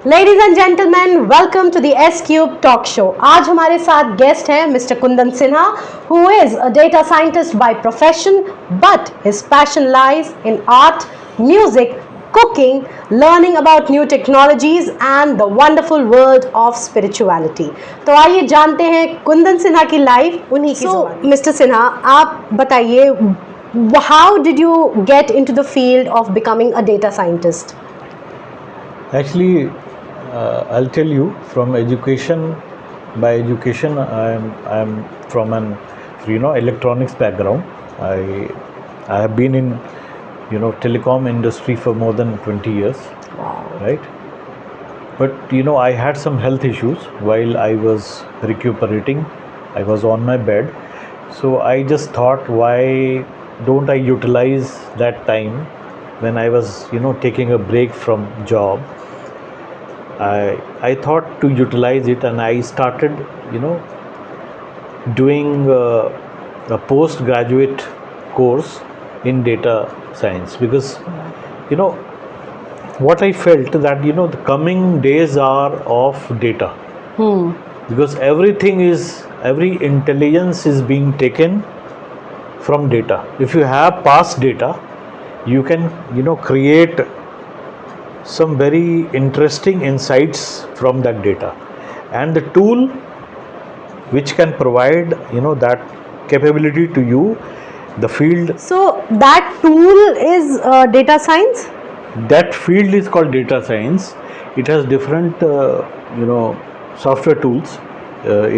Ladies and gentleman, welcome to the S cube talk show. आज हमारे साथ guest हैं mister Kundan Sinha, who is a data scientist by profession, but his passion lies in art, music, cooking, learning about new technologies and the wonderful world of spirituality। तो आइए जानते हैं कुंदन सिन्हा की life, उन्हीं की ज़ुबानी। मिस्टर सिन्हा, आप बताइए, how did you get into the field of becoming a data scientist? Actually, I'll tell you from education. By education, I'm from an electronics background. I have been in telecom industry for more than 20 years. Wow. Right? But I had some health issues while I was recuperating. I was on my bed, so I just thought, why don't I utilize that time when I was taking a break from job. I thought to utilize it, and I started doing a postgraduate course in data science, because what I felt that the coming days are of data. Because every intelligence is being taken from data. If you have past data, you can create some very interesting insights from that data, and the tool which can provide that capability to you, the field. So that tool is data science? That field is called data science. It has different software tools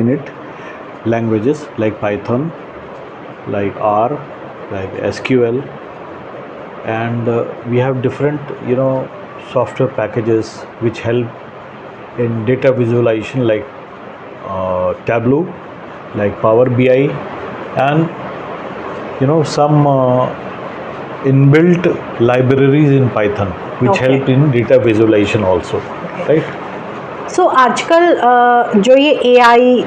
in it, languages like Python, like R, like SQL, and we have different software packages which help in data visualization, like Tableau, like Power BI, and some inbuilt libraries in Python which help in data visualization also. Right? So आजकल जो ये AI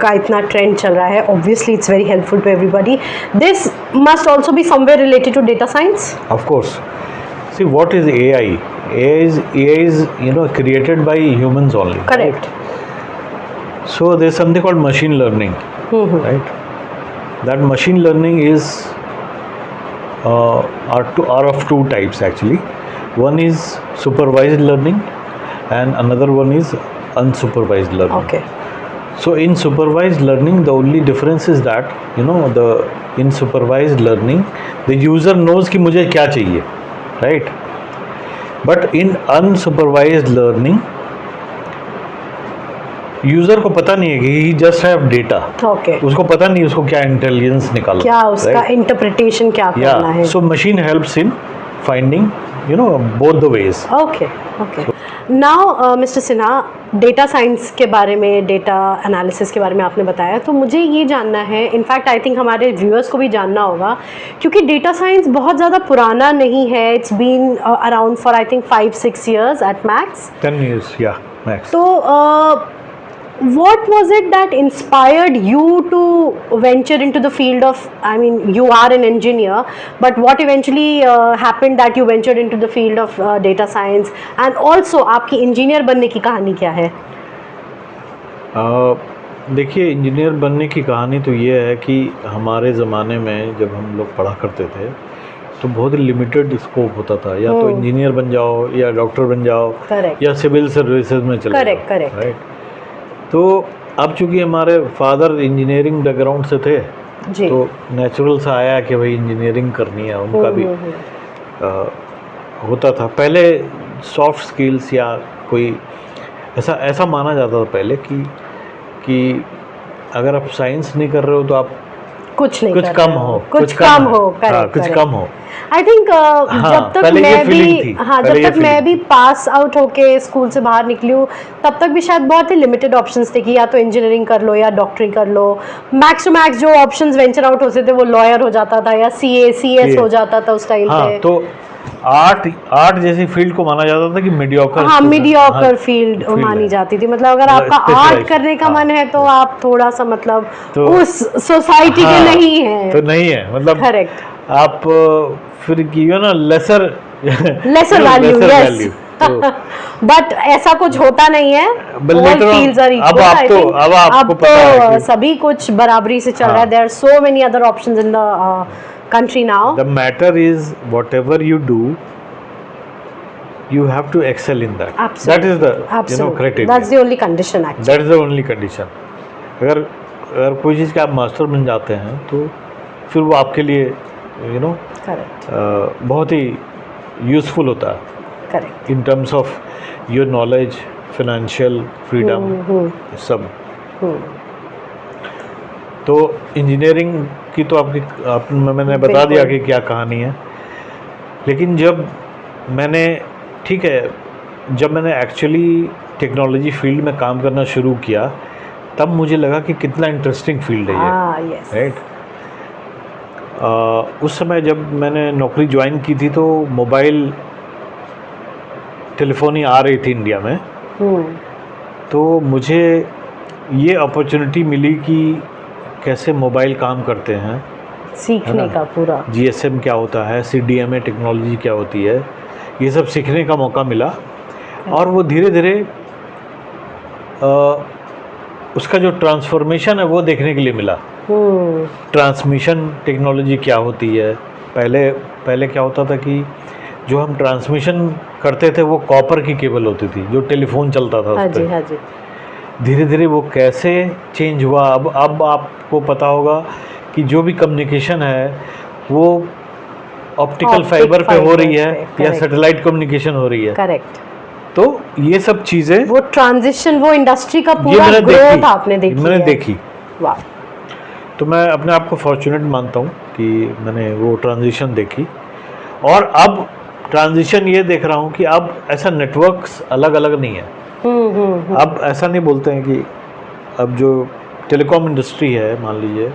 का इतना trend चल रहा है, obviously it's very helpful to everybody. This must also be somewhere related to data science? Of course. See, what is AI? AI is created by humans only. Correct. Right? So there's something called machine learning. Right? That machine learning is are of two types actually. One is supervised learning, and another one is unsupervised learning. Okay. So in supervised learning, the only difference is that in supervised learning, the user knows कि मुझे क्या चाहिए, right? But in unsupervised learning, user को पता नहीं है कि ही just have data. Okay. उसको पता नहीं उसको क्या इंटेलिजेंस निकालना, क्या उसका इंटरप्रिटेशन क्या करना है. So machine helps in finding both the ways. Okay. Now mister Sinha, data science के बारे में, डेटा एनालिसिस के बारे में आपने बताया, तो मुझे ये जानना है, इनफैक्ट आई थिंक हमारे व्यूअर्स को भी जानना होगा, क्योंकि डेटा साइंस बहुत ज़्यादा पुराना नहीं है. It's been around for I think 5-6 years at max. 10 years, yeah, max. So what was it that inspired you to venture into the field of, I mean, you are an engineer, but what eventually happened that you ventured into the field of data science, and also आपकी engineer बनने की कहानी क्या है? देखिए, engineer बनने की कहानी तो ये है कि हमारे ज़माने में जब हम लोग पढ़ा करते थे तो बहुत लिमिटेड स्कोप होता था, या तो इंजीनियर बन जाओ, या डॉक्टर बन जाओ, या सिविल सर्विसेज में चले जाओ. करेक्ट. राइट. तो अब चूँकि हमारे फादर इंजीनियरिंग बैकग्राउंड से थे, तो नेचुरल सा आया कि भाई इंजीनियरिंग करनी है. उनका भी होता था पहले सॉफ्ट स्किल्स, या कोई ऐसा माना जाता था पहले कि अगर आप साइंस नहीं कर रहे हो तो आप कुछ कम हो. कुछ कम हो. आई थिंक जब तक मैं भी पास आउट होके स्कूल से बाहर निकली हूँ, तब तक भी शायद बहुत ही लिमिटेड ऑप्शंस थे कि या तो इंजीनियरिंग कर लो या डॉक्टरी कर लो. मैक्स टू मैक्स जो ऑप्शंस वेंचर आउट होते थे वो लॉयर हो जाता था, या CS हो जाता था उस टाइम पे. तो आर्ट जैसी फील्ड को माना जाता था कि मीडियोकर फील्ड मानी जाती थी. मतलब अगर आपका आर्ट करने का मन है तो आप थोड़ा सा मतलब उस सोसाइटी के नहीं है. तो नहीं है, मतलब करेक्ट. आप फिर लेसर वैल्यू. तो बट ऐसा कुछ होता नहीं है। But All later on, fields are अब equal, I आपको think. अब आपको अब पता है तो कि सभी कुछ बराबरी से चल रहा है। हाँ। There are so many other options in the country now. the matter is whatever you do, you have to excel in that. That is the criteria. That's the only condition actually. That is the only condition. अगर अगर कोई चीज़ का आप master बन जाते हैं तो फिर वो आपके लिए करेक्ट बहुत ही यूज़फुल होता है correct. In terms of your knowledge, financial freedom, सब। तो इंजीनियरिंग की तो मैंने बता दिया कि क्या कहानी है। लेकिन जब मैंने जब मैंने एक्चुअली टेक्नोलॉजी फील्ड में काम करना शुरू किया तब मुझे लगा कि कितना इंटरेस्टिंग फील्ड है ये, राइट। उस समय जब मैंने नौकरी ज्वाइन की थी तो मोबाइल टेलीफोनी आ रही थी इंडिया में। तो मुझे ये अपॉर्चुनिटी मिली कि कैसे मोबाइल काम करते हैं, सीखने का पूरा GSM क्या होता है, CDMA टेक्नोलॉजी क्या होती है, ये सब सीखने का मौका मिला। और वो धीरे धीरे उसका जो ट्रांसफॉर्मेशन है वो देखने के लिए मिला। ट्रांसमिशन टेक्नोलॉजी क्या होती है, पहले क्या होता था कि जो हम ट्रांसमिशन करते थे वो कॉपर की केबल होती थी, जो टेलीफोन चलता था उस पर। हाँ जी। धीरे धीरे वो कैसे चेंज हुआ। अब आपको पता होगा कि जो भी कम्युनिकेशन है वो ऑप्टिकल फाइबर पे हो रही है या सैटेलाइट कम्युनिकेशन हो रही है। करेक्ट। तो ये सब चीज़ें, वो ट्रांजिशन, वो इंडस्ट्री का पूरा ग्रोथ आपने देखी। मैंने देखी। वाह। तो मैं अपने आप को फॉर्चुनेट मानता हूँ कि मैंने वो ट्रांजिशन देखी। और अब ट्रांजिशन ये देख रहा हूँ कि अब ऐसा नेटवर्क्स अलग अलग नहीं है। अब ऐसा नहीं बोलते हैं कि अब जो टेलीकॉम इंडस्ट्री है मान लीजिए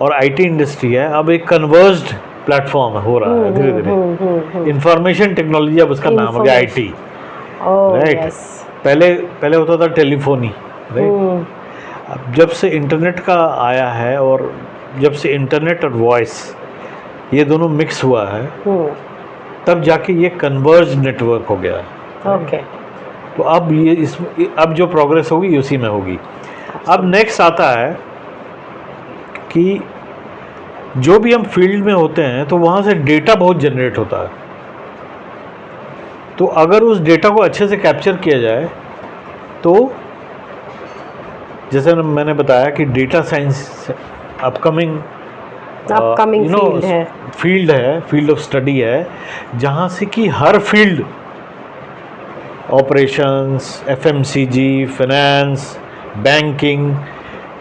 और IT इंडस्ट्री है, अब एक कन्वर्ज्ड प्लेटफॉर्म हो रहा है धीरे धीरे। इंफॉर्मेशन टेक्नोलॉजी अब उसका नाम हो गया IT, राइट। पहले होता था टेलीफोनी, राइट। अब जब से इंटरनेट का आया है और जब से इंटरनेट और वॉइस ये दोनों मिक्स हुआ है तब जाके ये कन्वर्ज नेटवर्क हो गया है। ओके। तो अब अब जो प्रोग्रेस होगी उसी में होगी। अब नेक्स्ट आता है कि जो भी हम फील्ड में होते हैं तो वहाँ से डेटा बहुत जनरेट होता है। तो अगर उस डेटा को अच्छे से कैप्चर किया जाए तो जैसे मैंने बताया कि data science upcoming field of study है, जहाँ से कि हर field, operations, FMCG, finance, banking,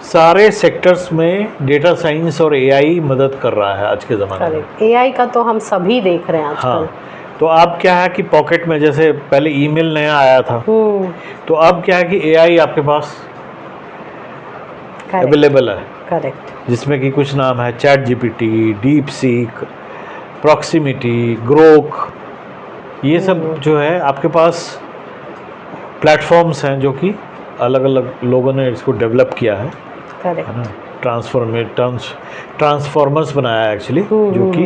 सारे सेक्टर्स में डेटा साइंस और AI मदद कर रहा है आज के ज़माने में। AI का तो हम सभी देख रहे हैं आजकल। हाँ, तो अब क्या है कि पॉकेट में, जैसे पहले ईमेल नया आया था तो अब क्या है कि AI आपके पास अवेलेबल है। करेक्ट। जिसमें कि कुछ नाम है ChatGPT, DeepSeek, प्रॉक्सिमिटी, ग्रोक, ये सब जो है आपके पास प्लेटफॉर्म्स हैं जो कि अलग अलग लोगों ने इसको डेवलप किया है। करेक्ट। है ना। ट्रांसफॉर्मर्स बनाया है एक्चुअली, जो कि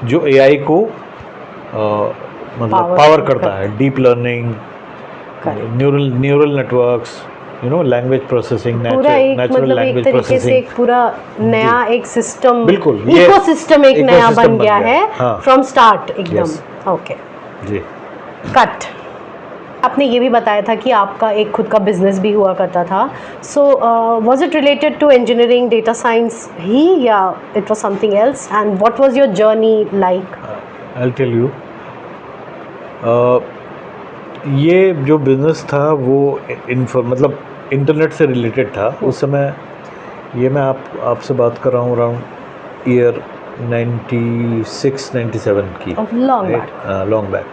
जो AI को मतलब पावर करता है। Deep learning, neural networks, language processing, natural language processing, एक पूरा नया एक सिस्टम, बिल्कुल इकोसिस्टम एक नया बन गया है फ्रॉम स्टार्ट एकदम। ओके जी। कट। आपने ये भी बताया था कि आपका एक खुद का बिजनेस भी हुआ करता था। So was it related to engineering, data science ही, या it was something else, and what was your journey like? I will tell you. ये जो बिज़नेस था वो मतलब इंटरनेट से रिलेटेड था। उस समय ये मैं आपसे बात कर रहा हूँ अराउंड ईयर 96-97 की, लॉन्ग बैक।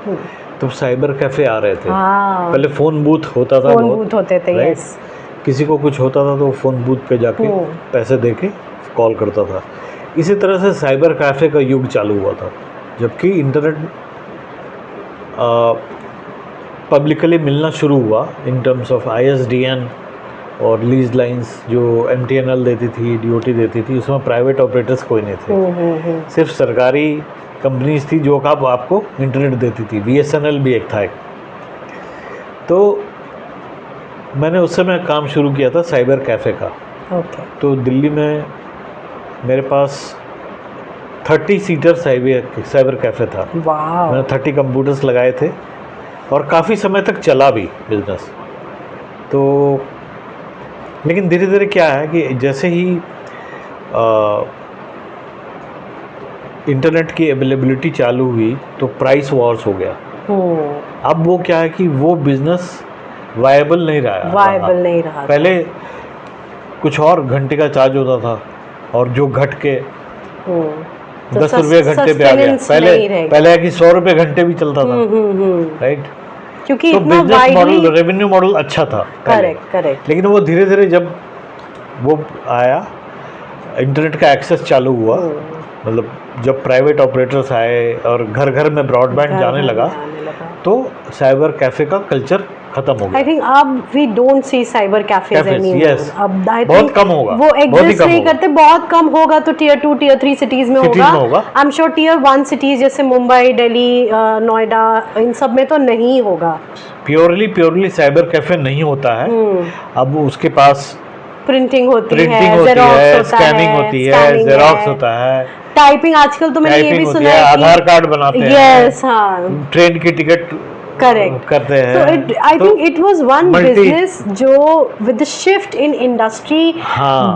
तो साइबर कैफ़े आ रहे थे। पहले फ़ोन बूथ होता था, बूथ होते थे, यस। किसी को कुछ होता था तो फ़ोन बूथ पे जाके पैसे दे के कॉल करता था। इसी तरह से साइबर कैफ़े का युग चालू हुआ था, जबकि इंटरनेट पब्लिकली मिलना शुरू हुआ इन टर्म्स ऑफ ISDN और लीज लाइंस जो MTNL देती थी, DOT देती थी। उसमें प्राइवेट ऑपरेटर्स कोई नहीं थे, सिर्फ सरकारी कंपनीज थी जो आपको इंटरनेट देती थी, BSNL भी एक था एक। तो मैंने उस समय काम शुरू किया था साइबर कैफ़े का। ओके। तो दिल्ली में मेरे पास 30 सीटर साइबर कैफ़े था। वाह। मैंने 30 कंप्यूटर्स लगाए थे और काफ़ी समय तक चला भी बिजनेस। तो लेकिन धीरे धीरे क्या है कि जैसे ही इंटरनेट की अवेलेबिलिटी चालू हुई तो प्राइस वॉर्स हो गया। अब वो क्या है कि वो बिजनेस वायबल नहीं रहा। पहले कुछ और घंटे का चार्ज होता था और जो घट के 10 रुपये घंटे पे आ गया। पहले है कि 100 रुपये घंटे भी चलता था, राइट? क्योंकि तो बिजनेस मॉडल, रेवेन्यू मॉडल अच्छा था। करेक्ट। लेकिन वो धीरे धीरे जब वो आया, इंटरनेट का एक्सेस चालू हुआ, मतलब जब प्राइवेट ऑपरेटर्स आए और घर घर में ब्रॉडबैंड जाने लगा, तो साइबर कैफे का कल्चर खत्म हो गया। आई थिंक अब we don't see cyber cafes anymore. अब आई बहुत कम होगा, वो एग्जिस्ट नहीं करते, बहुत कम होगा। तो टियर 2 टियर 3 सिटीज में होगा। I am sure tier 1 cities जैसे मुंबई, दिल्ली, नोएडा, इन सब में तो नहीं होगा। प्योरली साइबर कैफे नहीं होता है। अब उसके पास प्रिंटिंग होती है, स्कैनिंग होती है, जेरोक्स होता है, टाइपिंग। आजकल तो मैंने ये भी सुना है आधार कार्ड बनाते हैं, यस, हाँ, ट्रेन की टिकट करेक्ट करते हैं। तो I think it was one business जो with the shift in industry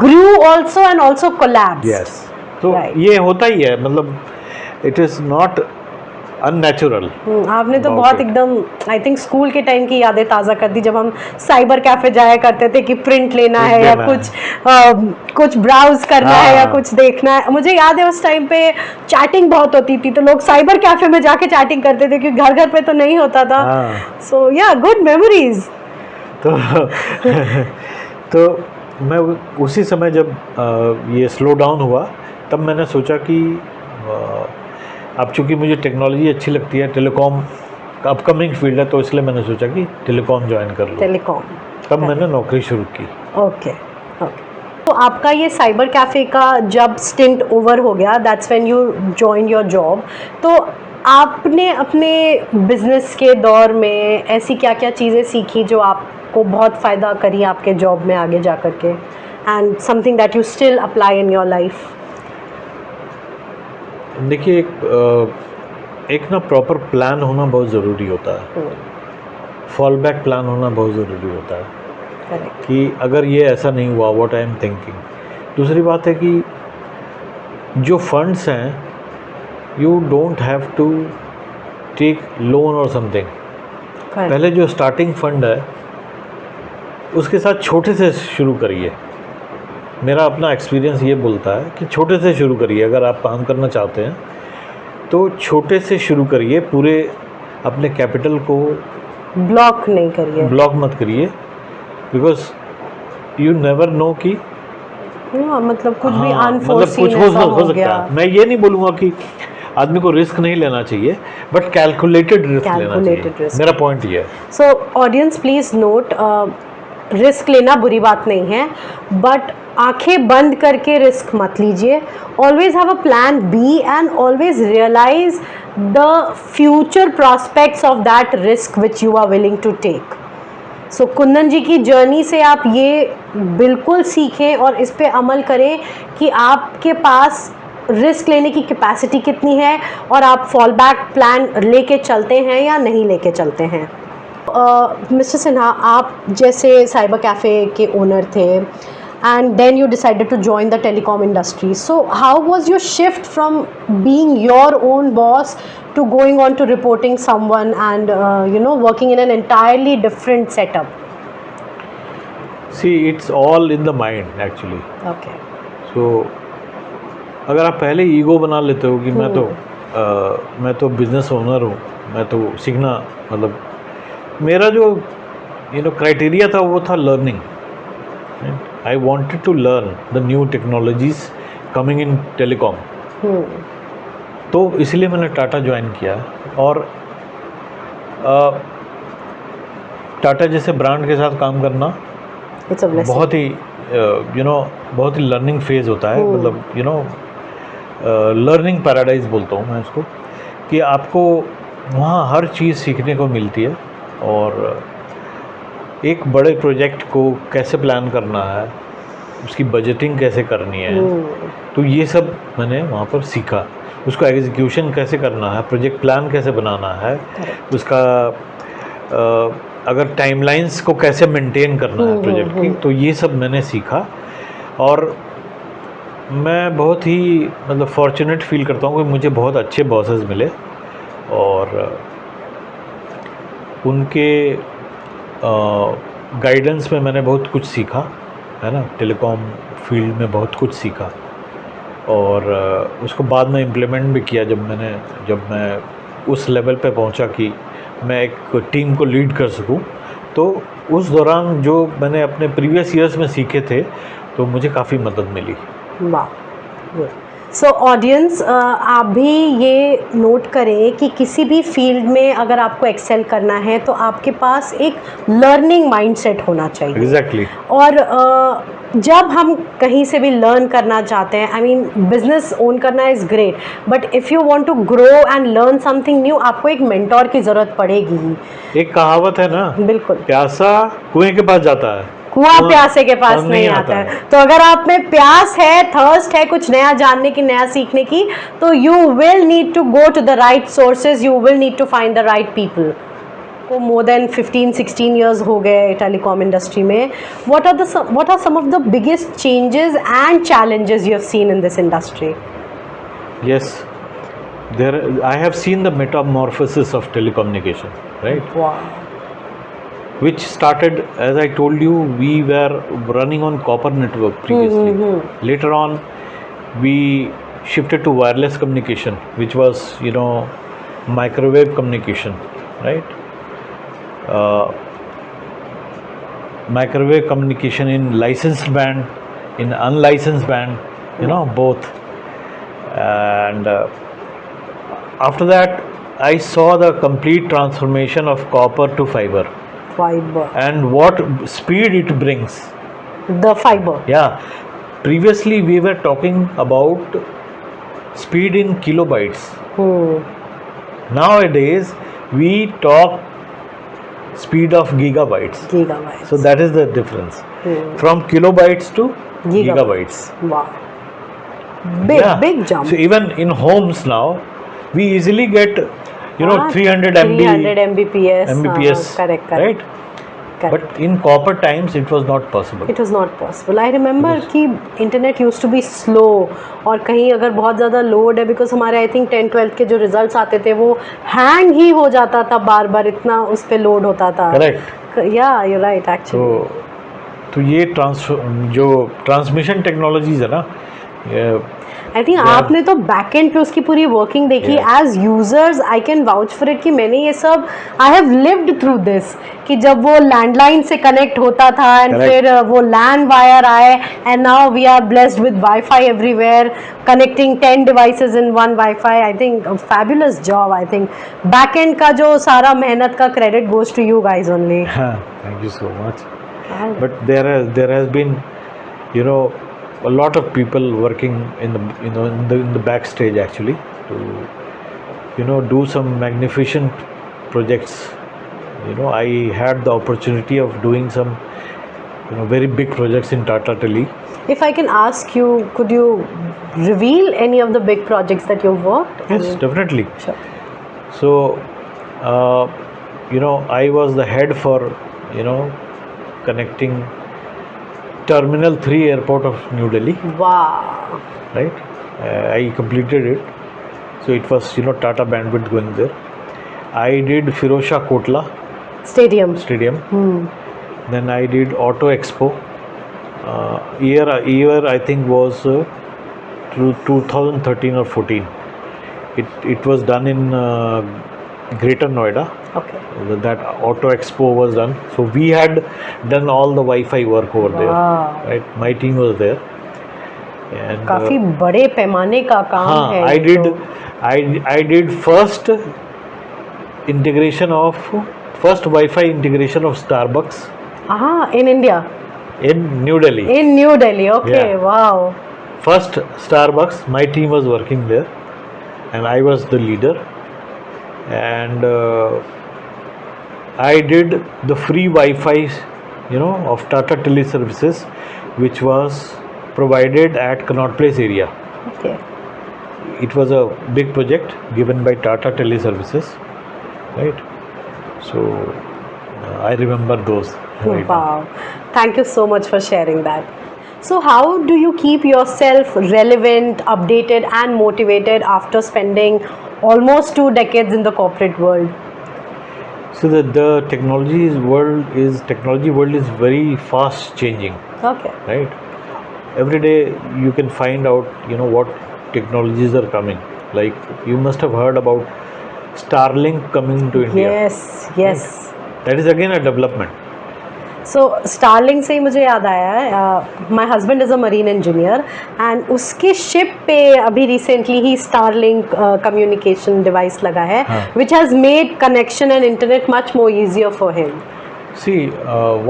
grew also and also collapse. Yes, तो ये होता ही है, मतलब इट इज नॉट अननेचुरल। आपने तो बहुत एकदम आई थिंक स्कूल के टाइम की यादें ताज़ा कर दी, जब हम साइबर कैफे जाया करते थे कि प्रिंट लेना है या कुछ ब्राउज करना है या कुछ देखना है। मुझे याद है उस टाइम पे चैटिंग बहुत होती थी, तो लोग साइबर कैफे में जाके चैटिंग करते थे क्योंकि घर घर पे तो नहीं होता था। सो या गुड मेमोरीज। तो मैं उसी समय जब ये स्लो डाउन हुआ, तब मैंने सोचा कि अब चूँकि मुझे टेक्नोलॉजी अच्छी लगती है, टेलीकॉम का अपकमिंग फील्ड है, तो इसलिए मैंने सोचा कि टेलीकॉम ज्वाइन कर लूँ। टेलीकॉम, तब मैंने नौकरी शुरू की। ओके। तो आपका ये साइबर कैफ़े का जब स्टिंट ओवर हो गया, that's when you join your job, तो आपने अपने बिजनेस के दौर में ऐसी क्या क्या चीज़ें सीखी जो आपको बहुत फ़ायदा करी आपके जॉब में आगे जा कर के, and something that you still apply in your life? देखिए, एक ना प्रॉपर प्लान होना बहुत ज़रूरी होता है। फॉल बैक प्लान होना बहुत ज़रूरी होता है कि अगर ये ऐसा नहीं हुआ, व्हाट आई एम थिंकिंग। दूसरी बात है कि जो फंड्स हैं, you don't have to take loan और समथिंग। पहले जो स्टार्टिंग फंड है उसके साथ छोटे से शुरू करिए। मेरा अपना एक्सपीरियंस ये बोलता है कि छोटे से शुरू करिए। अगर आप काम करना चाहते हैं तो छोटे से शुरू करिए, पूरे अपने कैपिटल को ब्लॉक मत करिए, बिकॉज यू नेवर नो कि मतलब कुछ भी मतलब कुछ हो सकता है। मैं ये नहीं बोलूँगा कि आदमी को रिस्क नहीं लेना चाहिए, बट कैलकुलेटेड रिस्क लेना चाहिए। मेरा पॉइंट ये है। So audience please note, risk लेना बुरी बात नहीं है, बट आंखें बंद करके रिस्क मत लीजिए। Always have a plan B and always realise the future prospects of that risk which you are willing to take. So Kundan ji की जर्नी से आप ये बिल्कुल सीखें और इस पे अमल करें कि आपके पास रिस्क लेने की कैपेसिटी कितनी है और आप फॉल बैक प्लान लेके चलते हैं या नहीं लेके चलते हैं। मिस्टर सिन्हा, आप जैसे साइबर कैफ़े के ओनर थे and then you decided to join the telecom industry. So how was your shift from being your own boss to going on to reporting someone and working in an entirely different setup? See, it's all in the mind actually. Okay. So अगर आप पहले ego बना लेते हो कि मैं तो business owner हूँ, मैं तो सीखना, मतलब मेरा जो क्राइटेरिया था वो था learning. I wanted to learn the new technologies coming in telecom. तो इसलिए मैंने टाटा ज्वाइन किया। और टाटा जैसे ब्रांड के साथ काम करना बहुत ही बहुत ही लर्निंग फेज होता है। मतलब लर्निंग पैराडाइज बोलता हूँ मैं इसको, कि आपको वहाँ हर चीज़ सीखने को मिलती है, और एक बड़े प्रोजेक्ट को कैसे प्लान करना है, उसकी बजटिंग कैसे करनी है, तो ये सब मैंने वहाँ पर सीखा। उसको एग्जीक्यूशन कैसे करना है, प्रोजेक्ट प्लान कैसे बनाना है, उसका अगर टाइमलाइंस को कैसे मेंटेन करना है प्रोजेक्ट की, तो ये सब मैंने सीखा। और मैं बहुत ही मतलब फॉर्चुनेट फील करता हूँ कि मुझे बहुत अच्छे बॉसेस मिले, और उनके गाइडेंस में मैंने बहुत कुछ सीखा, है ना, टेलीकॉम फील्ड में बहुत कुछ सीखा, और उसको बाद में इम्प्लीमेंट भी किया जब मैं उस लेवल पे पहुंचा कि मैं एक टीम को लीड कर सकूं। तो उस दौरान जो मैंने अपने प्रीवियस ईयर्स में सीखे थे, तो मुझे काफ़ी मदद मिली। वाह। सो ऑडियंस, आप भी ये नोट करें कि किसी भी फील्ड में अगर आपको एक्सेल करना है तो आपके पास एक लर्निंग माइंडसेट होना चाहिए। एग्जैक्टली। और जब हम कहीं से भी लर्न करना चाहते हैं, आई मीन बिजनेस ओन करना is great, but if you want to grow and learn something new, आपको एक मेंटोर की ज़रूरत पड़ेगी ही। एक कहावत है ना, बिल्कुल, प्यासा कुएं के पास जाता है, कुआं प्यासे के पास नहीं आता है। तो अगर आप में प्यास है, थर्स्ट है कुछ नया जानने की, नया सीखने की, तो you will need to go to the right sources, you will need to find the right people. को मोर देन 15-16 years हो गए टेलीकॉम इंडस्ट्री में। what are some of the biggest changes and challenges you have seen in this industry? Yes, I have seen the metamorphosis of telecommunication, right? Wow. Which started, as I told you, we were running on copper network previously. Later on, we shifted to wireless communication, which was, microwave communication, right? Microwave communication in licensed band, in unlicensed band, both. And after that, I saw the complete transformation of copper to fiber. And what speed it brings. The fiber. Yeah. Previously, we were talking about speed in kilobytes. Nowadays, we talk speed of gigabytes. So that is the difference. From kilobytes to gigabytes. Wow. Big jump. So even in homes now, we easily get 300 Mbps. Correct. Right? But in copper times, it was not possible. It was not possible. I remember कि internet used to be slow, और कहीं अगर बहुत ज़्यादा load है, because हमारे I think 10-12 के जो रिजल्ट्स आते थे वो हैंग ही हो जाता था बार बार, इतना उस पर लोड होता था। करेक्ट। या यू राइट एक्चुअली। तो ये जो ट्रांसमिशन टेक्नोलॉजीज है ना, आई थिंक आपने तो बैक एंड पे उसकी पूरी वर्किंग देखी। As users I can vouch for it कि मैंने ये सब, I have lived through this, कि जब वो लैंडलाइन से कनेक्ट होता था एंड फिर वो लैंड वायर आए, and now we are blessed with wifi everywhere, connecting 10 devices in one wifi. I think fabulous job. I think back end का जो सारा मेहनत का credit goes to you guys only. Thank you so much. But there has been a lot of people working in the backstage actually to do some magnificent projects. I had the opportunity of doing some very big projects in Tata Tele. If I can ask you, could you reveal any of the big projects that you've worked? Yes, definitely. Sure. So I was the head for connecting Terminal 3 airport of New Delhi. Wow. Right? I completed it. So it was Tata bandwidth going there. I did Firozshah Kotla Stadium. Then I did Auto Expo. Year I think was 2013 or 14. It was done in Greater Noida. Okay. That Auto Expo was done. So we had done all the Wi-Fi work over there. Right? My team was there. And काफी बड़े पैमाने का काम है। I did first Wi-Fi integration of Starbucks. In India. In New Delhi. In New Delhi. Okay. Yeah. Wow. first Starbucks, my team was working there, and I was the leader, and I did the free Wi-Fi, of Tata Teleservices, which was provided at Connaught Place area. Okay. It was a big project given by Tata Teleservices, right? So I remember those. Right. Wow. Thank you so much for sharing that. So how do you keep yourself relevant, updated and motivated after spending almost 2 decades in the corporate world? So the technology world is very fast changing, Okay. right? Every day you can find out, what technologies are coming. Like you must have heard about Starlink coming to India. Yes. That is again a development. So Starlink से ही मुझे याद आया है, my husband is a marine engineer and उसके ship पे अभी recently ही Starlink communication device लगा है, which has made connection and internet much more easier for him. See,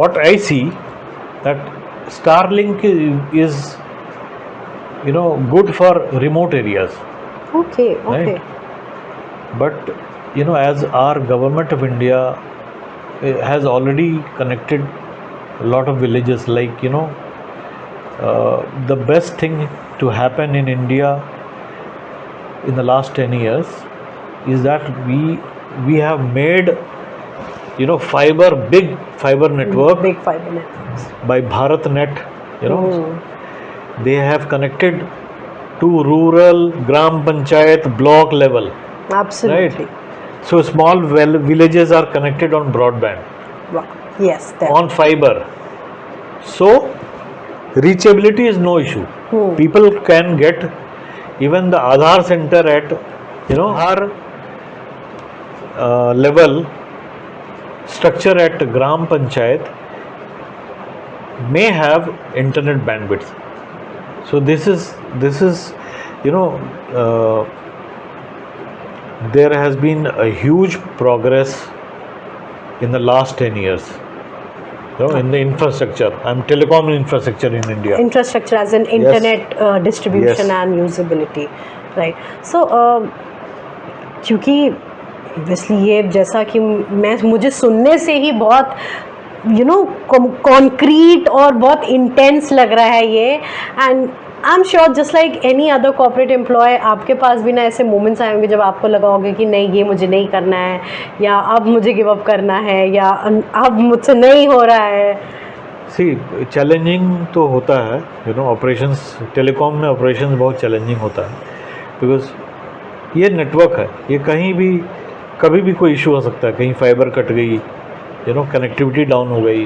what I see, that Starlink is good for remote areas. Okay. Right? But as our government of India has already connected a lot of villages, like the best thing to happen in India in the last 10 years is that we have made big fiber network by BharatNet. They have connected to rural gram panchayat block level. Absolutely. Right? So small villages are connected on broadband. Wow. Yes. On fiber. So reachability is no issue. People can get even the Aadhaar center at our level structure at gram panchayat may have internet bandwidth. So this is there has been a huge progress in the last 10 years, in the infrastructure. Telecom infrastructure in India. Infrastructure as in internet distribution and usability, right? So क्योंकि obviously ये जैसा कि मुझे सुनने से ही बहुत concrete और बहुत intense लग रहा है ये, and I'm sure just like any other corporate employee आपके पास भी ना ऐसे moments आए होंगे जब आपको लगा होगा कि नहीं ये मुझे नहीं करना है, या अब मुझे give up करना है, या अब मुझसे नहीं हो रहा है. See, challenging तो होता है, operations, telecom में operations बहुत challenging होता है, because ये network है, ये कहीं भी कभी भी कोई issue हो सकता है, कहीं fiber कट गई, connectivity down हो गई,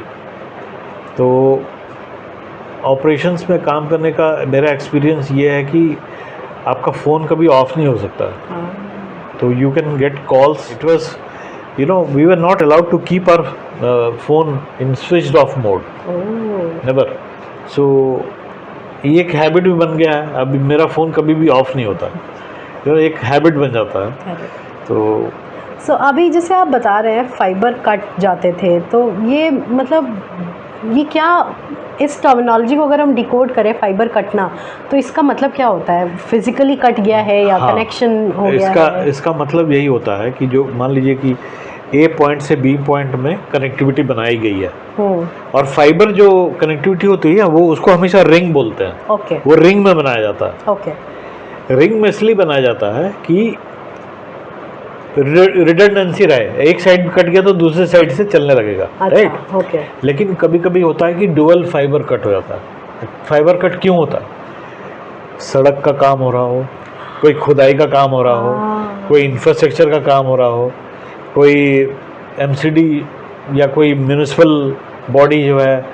तो ऑपरेशंस में काम करने का मेरा एक्सपीरियंस ये है कि आपका फ़ोन कभी ऑफ नहीं हो सकता. तो you can get calls. It was we were not allowed to keep our phone in switched off mode, never. So ये एक हैबिट भी बन गया है. अभी मेरा फ़ोन कभी भी ऑफ नहीं होता, एक हैबिट बन जाता है. तो अभी जैसे आप बता रहे हैं फाइबर कट जाते थे, तो ये मतलब ये क्या, इस टर्मिनोलॉजी को अगर हम डिकोड करें, फाइबर कटना, तो इसका मतलब क्या होता है? फिजिकली कट गया है या कनेक्शन हो गया है? इसका मतलब यही होता है कि जो मान लीजिए कि ए पॉइंट से बी पॉइंट में कनेक्टिविटी बनाई गई है, और फाइबर जो कनेक्टिविटी होती है वो उसको हमेशा रिंग बोलते हैं. ओके. वो रिंग में बनाया जाता है. ओके. रिंग में इसलिए बनाया जाता है कि रिडंडेंसी रहे, एक साइड कट गया तो दूसरे साइड से चलने लगेगा. राइट. ओके. लेकिन कभी कभी होता है कि डुअल फाइबर कट हो जाता है. फाइबर कट क्यों होता है? सड़क का काम हो रहा हो, कोई खुदाई का काम हो रहा हो, कोई इंफ्रास्ट्रक्चर का काम हो रहा हो, कोई एमसीडी या कोई म्यूनिसिपल बॉडी जो है,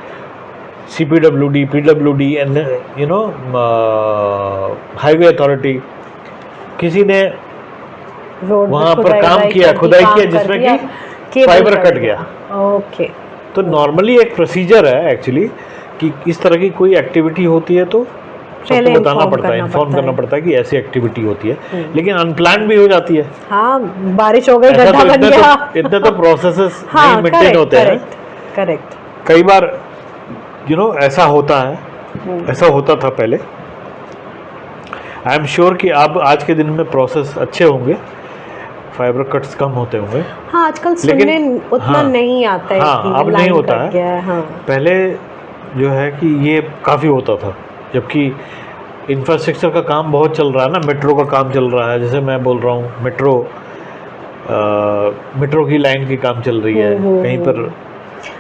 CPWD, PWD and highway authority, किसी ने वहाँ पर काम किया, खुदाई किया, जिसमें कि फाइबर कट गया. ओके. तो नॉर्मली एक प्रोसीजर है एक्चुअली कि इस तरह की कोई एक्टिविटी होती है तो सबको बताना पड़ता है, इन्फॉर्म करना पड़ता है कि ऐसी एक्टिविटी होती है. लेकिन अनप्लान भी हो जाती है. हाँ, बारिश हो गई, गड्ढा बन गया. इतने तो प्रोसेसेस नहीं मेंटेन होते हैं. कई बार ऐसा होता है, ऐसा होता था पहले आई एम श्योर कि अब आज के दिन में प्रोसेस अच्छे होंगे, फाइबर कट्स कम होते होंगे। हाँ, आजकल सुनने उतना नहीं आता है हाँ, कि अब नहीं होता है। गया है। हाँ। पहले जो है कि ये काफ़ी होता था, जबकि इंफ्रास्ट्रक्चर का काम बहुत चल रहा है ना, मेट्रो का काम चल रहा है, जैसे मैं बोल रहा हूँ मेट्रो की लाइन की काम चल रही है, कहीं पर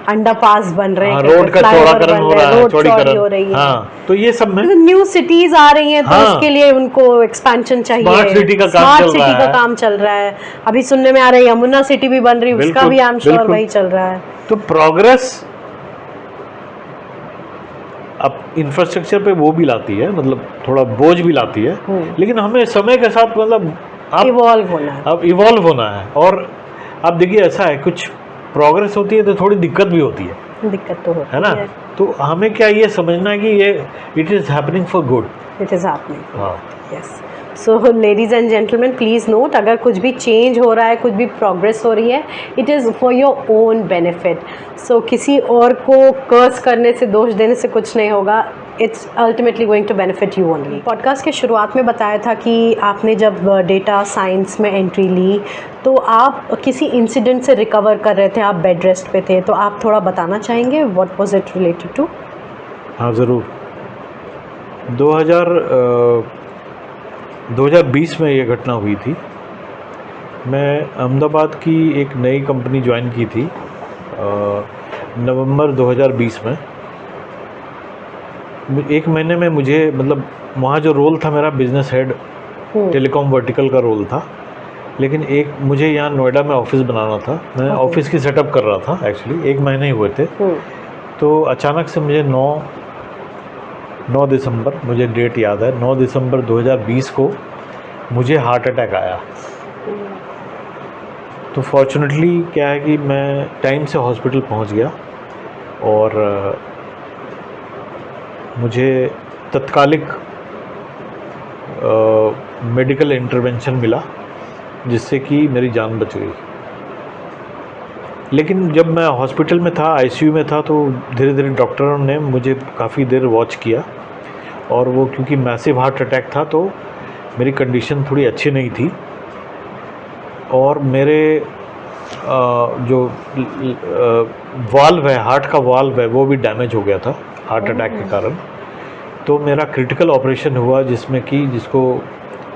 अंडरपास बन रहे हैं, रोड का चौड़ाकरण हो रहा है, रोड चौड़ीकरण हो रही है। हाँ, तो ये सब में न्यू सिटीज आ रही हैं, तो हाँ, उसके लिए उनको एक्सपेंशन चाहिए। स्मार्ट सिटी का काम चल रहा है। अभी सुनने में आ रहा है यमुना सिटी भी बन रही है, उसका भी आई एम श्योर वही चल रहा है। तो प्रोग्रेस अब इंफ्रास्ट्रक्चर पे वो भी लाती है, मतलब थोड़ा बोझ भी लाती है, लेकिन हमें समय के साथ मतलब इवॉल्व होना है। अब इवॉल्व होना है। और अब देखिए ऐसा है, कुछ प्रोग्रेस होती है तो थोड़ी दिक्कत भी होती है, दिक्कत तो होती है ना। तो हमें क्या ये समझना है कि ये it is happening for good, it is happening. हाँ, yes. So ladies and gentleman, please note, अगर कुछ भी चेंज हो रहा है, कुछ भी प्रोग्रेस हो रही है, it is for your own benefit. So किसी और को कर्स करने से, दोष देने से कुछ नहीं होगा। It's ultimately going to benefit you only. Podcast के शुरुआत में बताया था कि आपने जब डेटा साइंस में एंट्री ली तो आप किसी इंसिडेंट से रिकवर कर रहे थे, आप बेड रेस्ट पे थे, तो आप थोड़ा बताना चाहेंगे what was it related to? हाँ ज़रूर। 2020 में ये घटना हुई थी। मैं अहमदाबाद की एक नई कंपनी ज्वाइन की थी नवंबर 2020 में। एक महीने में मुझे, मतलब वहाँ जो रोल था मेरा, बिजनेस हेड टेलीकॉम वर्टिकल का रोल था, लेकिन एक मुझे यहाँ नोएडा में ऑफिस बनाना था। मैं ऑफिस की सेटअप कर रहा था एक्चुअली, 1 महीने ही हुए थे। तो अचानक से मुझे 9 दिसंबर, मुझे डेट याद है, 9 दिसंबर 2020 को मुझे हार्ट अटैक आया। तो फॉर्चुनेटली क्या है कि मैं टाइम से हॉस्पिटल पहुंच गया और मुझे तत्कालिक मेडिकल इंटरवेंशन मिला, जिससे कि मेरी जान बच गई। लेकिन जब मैं हॉस्पिटल में था, आईसीयू में था, तो धीरे धीरे डॉक्टरों ने मुझे काफ़ी देर वॉच किया, और वो क्योंकि मैसिव हार्ट अटैक था तो मेरी कंडीशन थोड़ी अच्छी नहीं थी, और मेरे जो वाल्व है, हार्ट का वाल्व है, वो भी डैमेज हो गया था हार्ट अटैक के कारण। तो मेरा क्रिटिकल ऑपरेशन हुआ, जिसको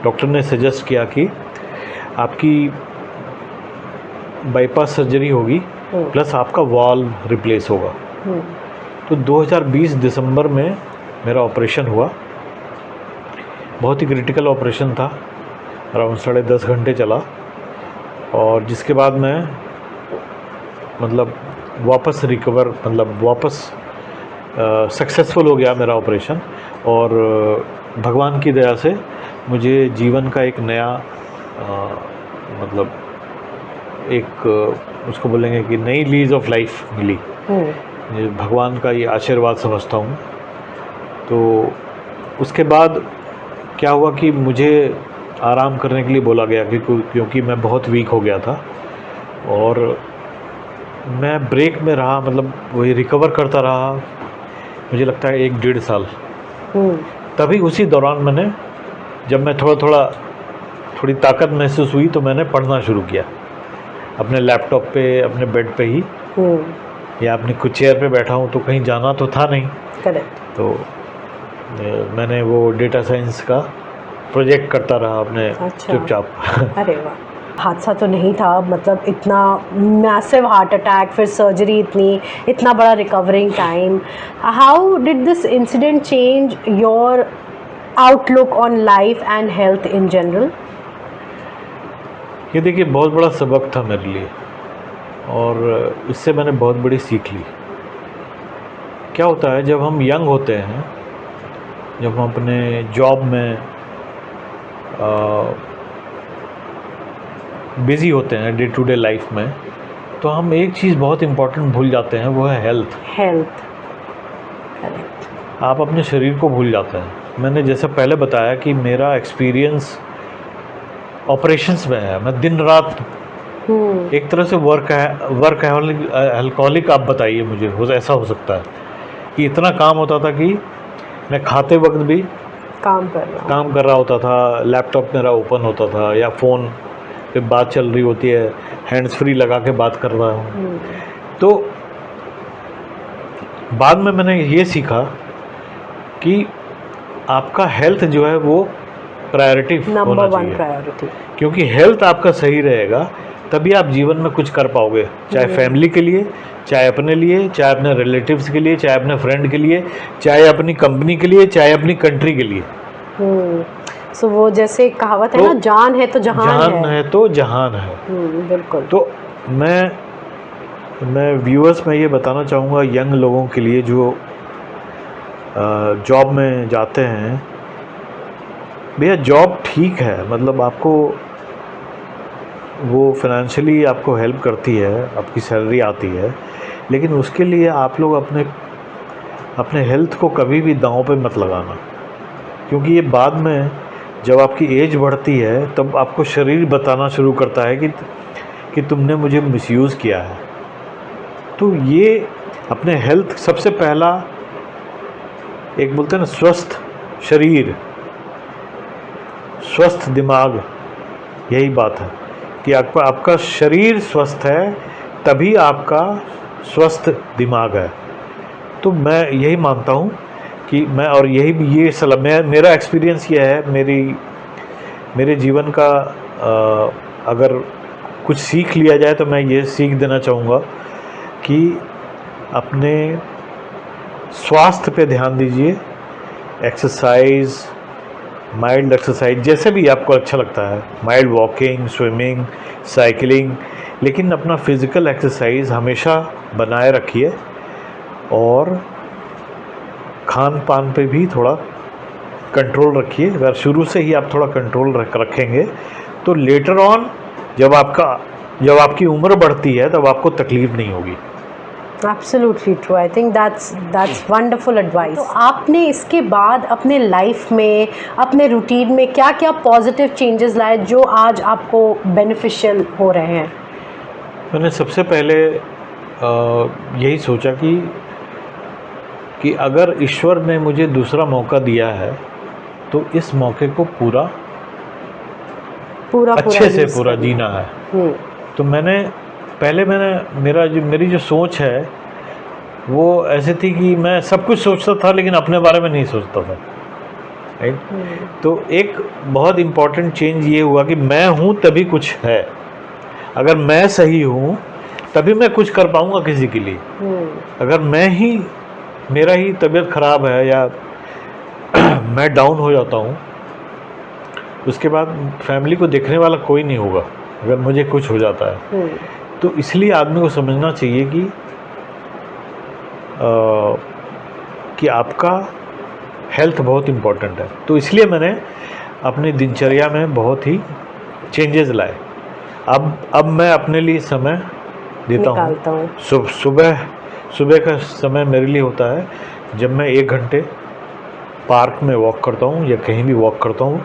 डॉक्टर ने सजेस्ट किया कि आपकी बाईपास सर्जरी होगी प्लस आपका वाल्व रिप्लेस होगा। तो 2020 दिसंबर में मेरा ऑपरेशन हुआ। बहुत ही क्रिटिकल ऑपरेशन था, अराउंड 10.5 घंटे चला, और जिसके बाद मैं मतलब वापस सक्सेसफुल हो गया मेरा ऑपरेशन। और भगवान की दया से मुझे जीवन का एक नया मतलब एक उसको बोलेंगे कि नई लीज ऑफ लाइफ मिली। ये भगवान का ये आशीर्वाद समझता हूँ। तो उसके बाद क्या हुआ कि मुझे आराम करने के लिए बोला गया, क्योंकि मैं बहुत वीक हो गया था, और मैं ब्रेक में रहा, मतलब वही रिकवर करता रहा, मुझे लगता है 1-1.5 साल। तभी उसी दौरान जब मैं थोड़ी ताकत महसूस हुई, तो मैंने पढ़ना शुरू किया अपने लैपटॉप पे, अपने बेड पे ही, या अपनी कुछ चेयर पे बैठा हूँ, तो कहीं जाना तो था नहीं। करेक्ट। तो मैंने वो डेटा साइंस का प्रोजेक्ट करता रहा अपने चुपचाप। अरे वाह, हादसा तो नहीं था, मतलब इतना मैसिव हार्ट अटैक, फिर सर्जरी, इतना बड़ा recovering time. How did this incident change your outlook on life and health in general? ये देखिए, बहुत बड़ा सबक था मेरे लिए, और इससे मैंने बहुत बड़ी सीख ली। क्या होता है, जब हम यंग होते हैं, जब हम अपने जॉब में बिज़ी होते हैं, डे टू डे लाइफ में, तो हम एक चीज़ बहुत इम्पोर्टेंट भूल जाते हैं, वो है हेल्थ। करेक्ट। आप अपने शरीर को भूल जाते हैं। मैंने जैसे पहले बताया कि मेरा एक्सपीरियंस ऑपरेशंस में है। मैं दिन रात एक तरह से वर्क अल्कोहलिक आप बताइए मुझे, ऐसा हो सकता है कि इतना काम होता था कि मैं खाते वक्त भी काम कर रहा होता था, लैपटॉप मेरा ओपन होता था या फ़ोन पे बात चल रही होती है, हैंड्स फ्री लगा के बात कर रहा हूँ। तो बाद में मैंने ये सीखा कि आपका हेल्थ जो है वो प्रायोरिटी होना चाहिए, प्रायोरिटी, क्योंकि हेल्थ आपका सही रहेगा तभी आप जीवन में कुछ कर पाओगे, चाहे फैमिली के लिए, चाहे अपने लिए, चाहे अपने रिलेटिव्स के लिए, चाहे अपने फ्रेंड के लिए, चाहे अपनी कंपनी के लिए, चाहे अपनी कंट्री के लिए। सो वो जैसे कहावत है ना, जान है तो जहान है तो जहान है। बिल्कुल। तो मैं व्यूअर्स में ये बताना चाहूँगा यंग लोगों के लिए जो जॉब में जाते हैं, भैया जॉब ठीक है, मतलब आपको वो फाइनेंशियली आपको हेल्प करती है, आपकी सैलरी आती है, लेकिन उसके लिए आप लोग अपने हेल्थ को कभी भी दांव पे मत लगाना, क्योंकि ये बाद में जब आपकी एज बढ़ती है तब आपको शरीर बताना शुरू करता है कि तुमने मुझे मिसयूज़ किया है। तो ये अपने हेल्थ सबसे पहला, एक बोलते हैं ना स्वस्थ शरीर स्वस्थ दिमाग, यही बात है कि आपका शरीर स्वस्थ है तभी आपका स्वस्थ दिमाग है। तो मैं यही मानता हूँ कि मैं, और ये सलाह, मेरा एक्सपीरियंस ये है, मेरे जीवन का अगर कुछ सीख लिया जाए तो मैं ये सीख देना चाहूँगा कि अपने स्वास्थ्य पे ध्यान दीजिए। एक्सरसाइज, माइल्ड एक्सरसाइज, जैसे भी आपको अच्छा लगता है, माइल्ड वॉकिंग, स्विमिंग, साइकिलिंग, लेकिन अपना फिज़िकल एक्सरसाइज हमेशा बनाए रखिए और खान पान पे भी थोड़ा कंट्रोल रखिए। अगर शुरू से ही आप थोड़ा कंट्रोल रखेंगे तो लेटर ऑन जब आपकी उम्र बढ़ती है तब आपको तकलीफ़ नहीं होगी। Absolutely true. I think that's wonderful advice. तो आपने इसके बाद अपने लाइफ में, अपने रूटीन में क्या क्या पॉजिटिव चेंजेस लाए जो आज आपको बेनिफिशियल हो रहे हैं? मैंने सबसे पहले यही सोचा कि अगर ईश्वर ने मुझे दूसरा मौका दिया है तो इस मौके को पूरा अच्छे से पूरा जीना है। तो मेरी जो सोच है वो ऐसी थी कि मैं सब कुछ सोचता था लेकिन अपने बारे में नहीं सोचता था, राइट। तो एक बहुत इम्पॉर्टेंट चेंज ये हुआ कि मैं हूँ तभी कुछ है, अगर मैं सही हूँ तभी मैं कुछ कर पाऊँगा किसी के लिए। अगर मेरा ही तबीयत ख़राब है या मैं डाउन हो जाता हूँ, उसके बाद फैमिली को देखने वाला कोई नहीं होगा अगर मुझे कुछ हो जाता है। तो इसलिए आदमी को समझना चाहिए कि आपका हेल्थ बहुत इम्पोर्टेंट है। तो इसलिए मैंने अपनी दिनचर्या में बहुत ही चेंजेस लाए। अब मैं अपने लिए समय देता हूँ। सुबह का समय मेरे लिए होता है जब मैं 1 घंटे पार्क में वॉक करता हूँ या कहीं भी वॉक करता हूँ,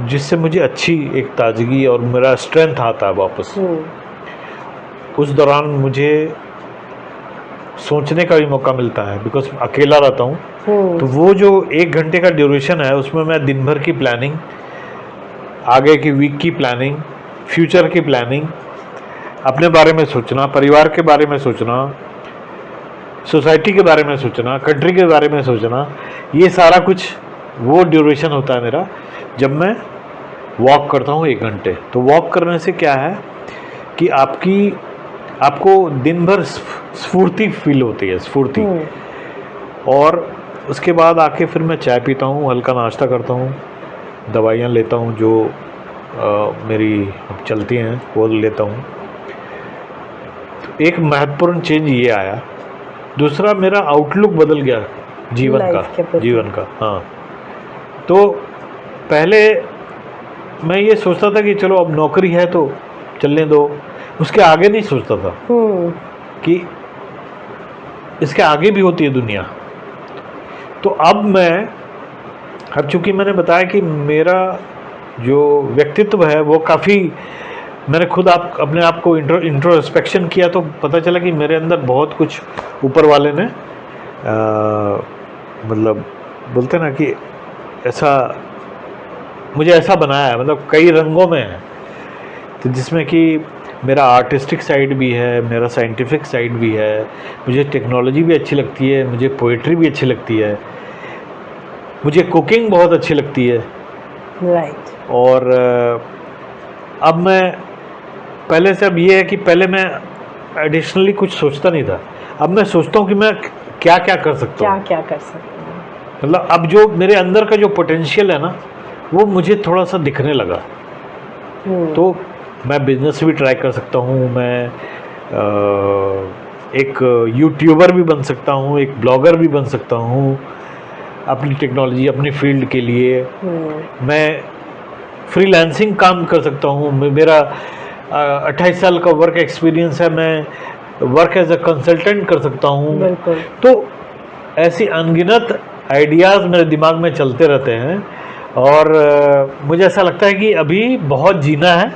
जिससे मुझे अच्छी एक ताजगी और मेरा स्ट्रेंथ आता है वापस। उस दौरान मुझे सोचने का भी मौका मिलता है, बिकॉज अकेला रहता हूँ। तो वो जो 1 घंटे का ड्यूरेशन है उसमें मैं दिन भर की प्लानिंग, आगे की वीक की प्लानिंग, फ्यूचर की प्लानिंग, अपने बारे में सोचना, परिवार के बारे में सोचना, सोसाइटी के बारे में सोचना, कंट्री के बारे में सोचना, ये सारा कुछ वो ड्यूरेशन होता है मेरा जब मैं वॉक करता हूँ 1 घंटे। तो वॉक करने से क्या है कि आपको दिन भर स्फूर्ति फील होती है, स्फूर्ति। और उसके बाद आके फिर मैं चाय पीता हूँ, हल्का नाश्ता करता हूँ, दवाइयाँ लेता हूँ जो मेरी अब चलती हैं वो लेता हूँ। तो एक महत्वपूर्ण चेंज ये आया। दूसरा, मेरा आउटलुक बदल गया जीवन का। हाँ, तो पहले मैं ये सोचता था कि चलो अब नौकरी है तो चलने दो, उसके आगे नहीं सोचता था कि इसके आगे भी होती है दुनिया। तो अब चूंकि मैंने बताया कि मेरा जो व्यक्तित्व है वो काफ़ी, मैंने खुद अपने आप को इंट्रोस्पेक्शन किया तो पता चला कि मेरे अंदर बहुत कुछ ऊपर वाले ने मतलब बोलते ना कि ऐसा मुझे ऐसा बनाया है, मतलब कई रंगों में है, तो जिसमें कि मेरा आर्टिस्टिक साइड भी है, मेरा साइंटिफिक साइड भी है, मुझे टेक्नोलॉजी भी अच्छी लगती है, मुझे पोइट्री भी अच्छी लगती है, मुझे कुकिंग बहुत अच्छी लगती है। राइट। और अब मैं पहले से अब ये है कि पहले मैं एडिशनली कुछ सोचता नहीं था, अब मैं सोचता हूँ कि मैं क्या क्या कर सकता क्या हूँ। क्या कर सकते हैं? मतलब अब जो मेरे अंदर का जो पोटेंशियल है ना, वो मुझे थोड़ा सा दिखने लगा। तो मैं बिजनेस भी ट्राई कर सकता हूँ, मैं एक यूट्यूबर भी बन सकता हूँ, एक ब्लॉगर भी बन सकता हूँ अपनी टेक्नोलॉजी, अपनी फील्ड के लिए। मैं फ्रीलांसिंग काम कर सकता हूँ, मेरा 28 साल का वर्क एक्सपीरियंस है, मैं वर्क एज अ कंसल्टेंट कर सकता हूँ। बिल्कुल। तो ऐसी अनगिनत आइडियाज़ मेरे दिमाग में चलते रहते हैं, और मुझे ऐसा लगता है कि अभी बहुत जीना है।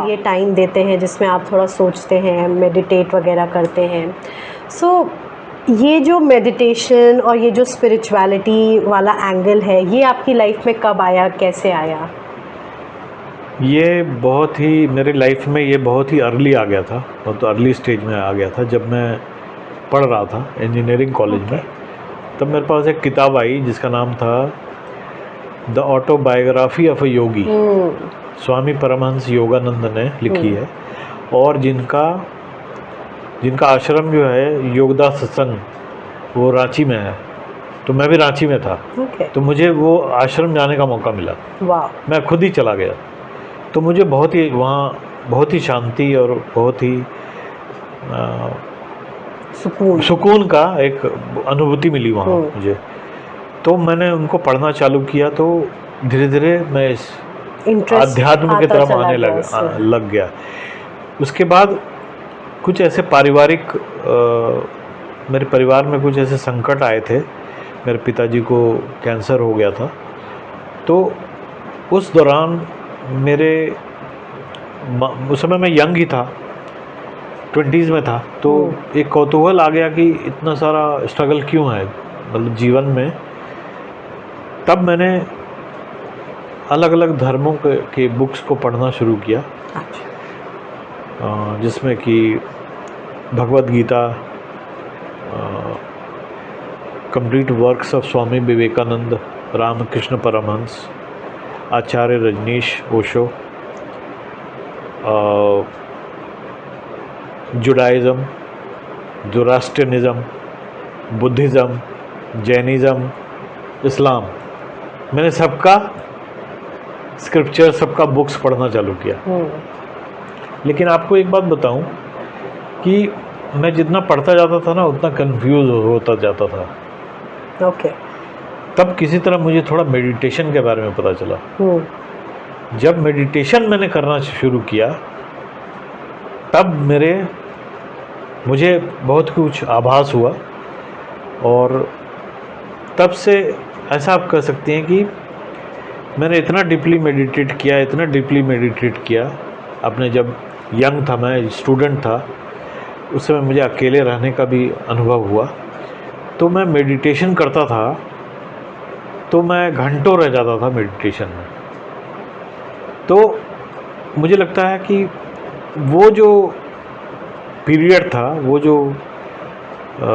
ये टाइम देते हैं जिसमें आप थोड़ा सोचते हैं, मेडिटेट वगैरह करते हैं। सो ये जो मेडिटेशन और ये जो स्पिरिचुअलिटी वाला एंगल है, ये आपकी लाइफ में कब आया, कैसे आया? ये बहुत ही मेरी लाइफ में ये बहुत ही अर्ली आ गया था, बहुत अर्ली स्टेज में आ गया था। जब मैं पढ़ रहा था इंजीनियरिंग कॉलेज में, तब मेरे पास एक किताब आई जिसका नाम था द ऑटोबायोग्राफी ऑफ अ योगी। स्वामी परमहंस योगानंद ने लिखी है, और जिनका आश्रम जो है योगदास सत्संग, वो रांची में है। तो मैं भी रांची में था, तो मुझे वो आश्रम जाने का मौका मिला। मैं खुद ही चला गया, तो मुझे बहुत ही वहाँ बहुत ही शांति और बहुत ही सुकून का एक अनुभूति मिली वहाँ मुझे। तो मैंने उनको पढ़ना चालू किया, तो धीरे धीरे मैं इस अध्यात्म की तरफ आने लग गया। उसके बाद कुछ ऐसे पारिवारिक मेरे परिवार में कुछ ऐसे संकट आए थे। मेरे पिताजी को कैंसर हो गया था, तो उस दौरान उस समय मैं यंग ही था, 20s में था, तो एक कौतूहल आ गया कि इतना सारा स्ट्रगल क्यों है मतलब जीवन में। तब मैंने अलग अलग धर्मों के बुक्स को पढ़ना शुरू किया, जिसमें कि Bhagavad Gita, complete works of Swami Vivekananda, Ramakrishna Paramhansa, Acharya Rajneesh Osho, Judaism, Zoroastrianism, Buddhism, Jainism, इस्लाम, मैंने सबका स्क्रिप्चर, सबका बुक्स पढ़ना चालू किया। लेकिन आपको एक बात बताऊं कि मैं जितना पढ़ता जाता था ना, उतना कंफ्यूज होता जाता था। तब किसी तरह मुझे थोड़ा मेडिटेशन के बारे में पता चला। जब मेडिटेशन मैंने करना शुरू किया, तब मुझे बहुत कुछ आभास हुआ, और तब से ऐसा आप कह सकते हैं कि मैंने इतना डीपली मेडिटेट किया। अपने जब यंग था, मैं स्टूडेंट था, उस समय मुझे अकेले रहने का भी अनुभव हुआ, तो मैं मेडिटेशन करता था, तो मैं घंटों रह जाता था मेडिटेशन में। तो मुझे लगता है कि वो जो पीरियड था, वो जो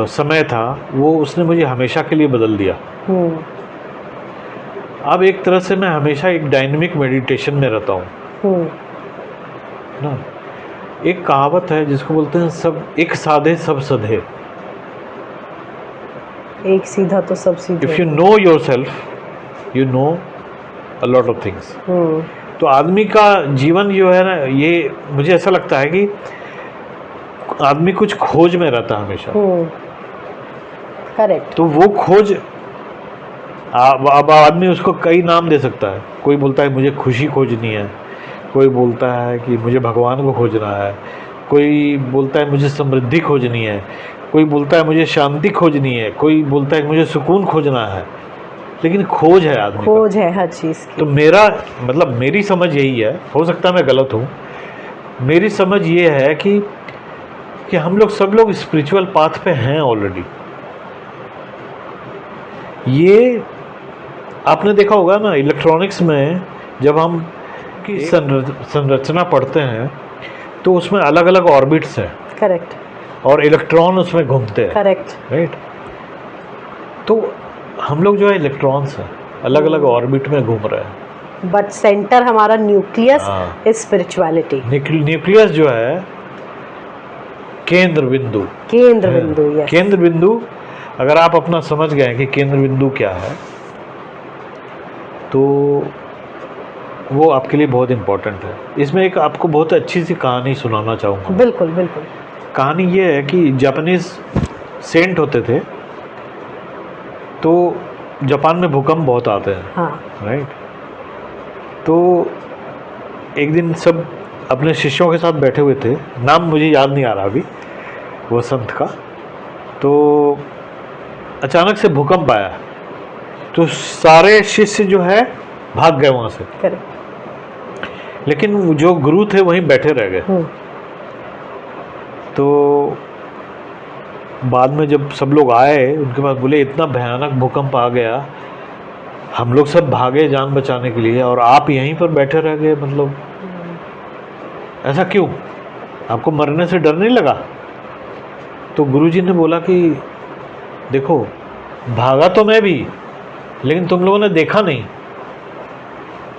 समय था, वो उसने मुझे हमेशा के लिए बदल दिया। अब एक तरह से मैं हमेशा एक डायनेमिक मेडिटेशन में रहता हूँ ना। एक कहावत है जिसको बोलते हैं, सब एक साधे सब सधे। एक सीधा तो सब सीधे। If you know your self, you know a lot of things. तो आदमी का जीवन जो है ना, ये मुझे ऐसा लगता है कि आदमी कुछ खोज में रहता है हमेशा। करेक्ट। तो वो खोज, अब आदमी उसको कई नाम दे सकता है। कोई बोलता है मुझे खुशी खोजनी है, कोई बोलता है कि मुझे भगवान को खोजना है, कोई बोलता है मुझे समृद्धि खोजनी है, कोई बोलता है मुझे शांति खोजनी है, कोई बोलता है मुझे सुकून खोजना है। लेकिन खोज है आदमी, खोज है हर चीज़ की। तो मेरी समझ यही है, हो सकता है मैं गलत हूँ, मेरी समझ ये है कि हम सब लोग स्पिरिचुअल पाथ पे हैं ऑलरेडी। ये आपने देखा होगा ना इलेक्ट्रॉनिक्स में जब हम की संरचना पढ़ते हैं तो उसमें अलग अलग ऑर्बिट्स हैं, करेक्ट, और इलेक्ट्रॉन उसमें घूमते हैं, करेक्ट, राइट। तो हम लोग जो है इलेक्ट्रॉन्स हैं, अलग अलग ऑर्बिट में घूम रहे हैं, बट सेंटर हमारा न्यूक्लियस हाँ। इज स्पिरिचुअलिटी, न्यूक्लियस जो है केंद्र बिंदु, केंद्र बिंदु, यस, केंद्र बिंदु। अगर आप अपना समझ गए कि केंद्र बिंदु क्या है तो वो आपके लिए बहुत इम्पोर्टेंट है। इसमें एक आपको बहुत अच्छी सी कहानी सुनाना चाहूँगा। बिल्कुल बिल्कुल। कहानी ये है कि जापानीज सेंट होते थे, तो जापान में भूकंप बहुत आते हैं, हाँ, राइट। तो एक दिन सब अपने शिष्यों के साथ बैठे हुए थे, नाम मुझे याद नहीं आ रहा अभी वो संत का। तो अचानक से भूकंप आया, तो सारे शिष्य जो है भाग गए वहाँ से, करेक्ट, लेकिन जो गुरु थे वहीं बैठे रह गए। तो बाद में जब सब लोग आए उनके पास, बोले इतना भयानक भूकंप आ गया, हम लोग सब भागे जान बचाने के लिए और आप यहीं पर बैठे रह गए, मतलब ऐसा क्यों? आपको मरने से डर नहीं लगा? तो गुरुजी ने बोला कि देखो, भागा तो मैं भी, लेकिन तुम लोगों ने देखा नहीं।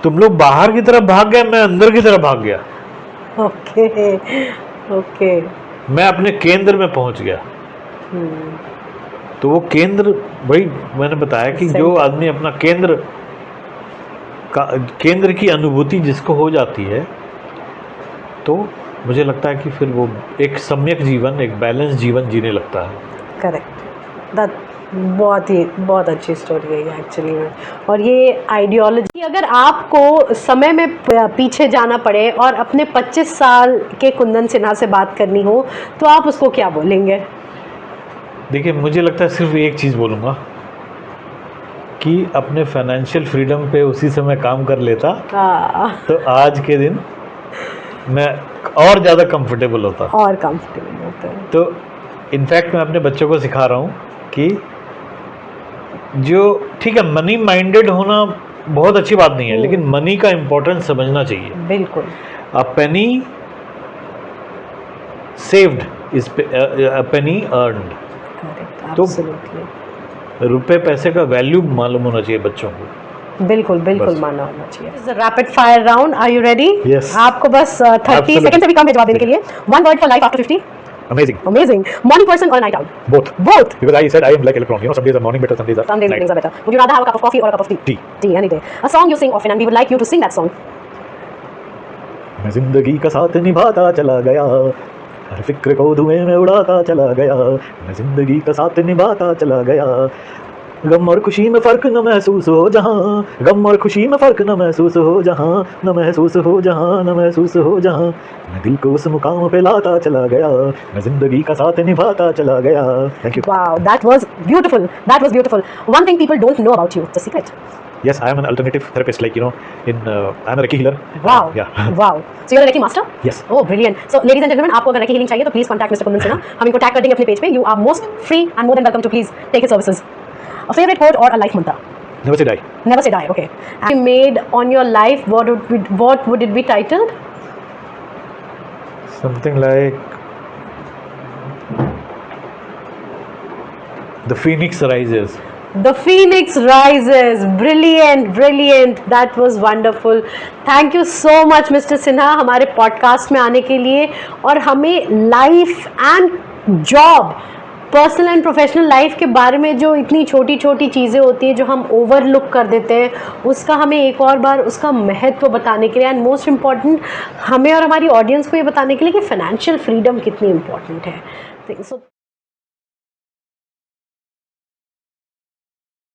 तुम लोग बाहर की तरफ भाग गए, मैं अंदर की तरफ भाग गया। ओके ओके, मैं अपने केंद्र में पहुंच गया। तो वो केंद्र, वही मैंने बताया कि जो आदमी अपना केंद्र की अनुभूति जिसको हो जाती है, तो मुझे लगता है कि फिर वो एक सम्यक जीवन, एक बैलेंस जीवन जीने लगता है। करेक्ट, दैट बहुत अच्छी स्टोरी है ये एक्चुअली में। और ये आइडियोलॉजी, अगर आपको समय में पीछे जाना पड़े और अपने 25 साल के कुंदन सिन्हा से बात करनी हो तो आप उसको क्या बोलेंगे? देखिए, मुझे लगता है सिर्फ एक चीज़ बोलूँगा कि अपने फाइनेंशियल फ्रीडम पे उसी समय काम कर लेता तो आज के दिन मैं और ज़्यादा कंफर्टेबल होता। तो इनफैक्ट मैं अपने बच्चों को सिखा रहा हूँ कि जो ठीक है, मनी माइंडेड होना बहुत अच्छी बात नहीं है, लेकिन मनी का इम्पोर्टेंस समझना चाहिए। बिल्कुल। A penny saved is a penny earned. तो रुपए पैसे का वैल्यू मालूम होना चाहिए बच्चों को। बिल्कुल बिल्कुल माना होना चाहिए। Rapid fire round, are you ready? Yes. आपको बस 30 सेकंड से भी कम है जवाब देने के लिए। One word for life after 50? Amazing. Amazing. Morning person or night owl? Both. Both. Because I said I am like electron. You know, some days are morning better, some days are night. Evenings are better. Would you rather have a cup of coffee or a cup of tea? Tea. Tea, any day. A song you sing often and we would like you to sing that song. मैं जिंदगी का साथ निभाता चला गया, हर फिक्र को धुएं में उड़ाता चला गया, मैं जिंदगी का साथ निभाता चला गया, गम और खुशी में फर्क न महसूस हो जहाँ, गम और खुशी में फर्क न महसूस हो जहाँ, न महसूस हो जहाँ, न महसूस हो जहाँ, मैं दिल को उस मुकाम पे लाता चला गया, मैं जिंदगी का साथ निभाता चला गया। Thank you. Wow, that was beautiful. That was beautiful. One thing people don't know about you, the secret. Yes, I am an alternative therapist, like, you know, I'm a Reiki healer. Wow. Yeah. Wow. So you're a Reiki master? Yes. Oh, brilliant. So ladies and gentlemen, आपको अगर Reiki healing चाहिए तो please contact Mr. Kundan Sinha. हम इनको tag कर देंगे अपने page पे. You are most free and more than welcome to please take his services. A favorite quote or a life mantra? Never say die. Never say die. Okay. And you made on your life, what would it be titled? Something like The Phoenix Rises. The Phoenix Rises. Brilliant, brilliant. That was wonderful. Thank you so much, Mr. Sinha, हमारे podcast में आने के लिए और हमें life and job, personal and professional life के बारे में जो इतनी छोटी छोटी चीज़ें होती हैं जो हम ओवरलुक कर देते हैं, उसका हमें एक और बार उसका महत्व बताने के लिए, एंड मोस्ट इम्पॉर्टेंट हमें और हमारी ऑडियंस को ये बताने के लिए कि फाइनेंशियल फ्रीडम कितनी इम्पॉर्टेंट है। सो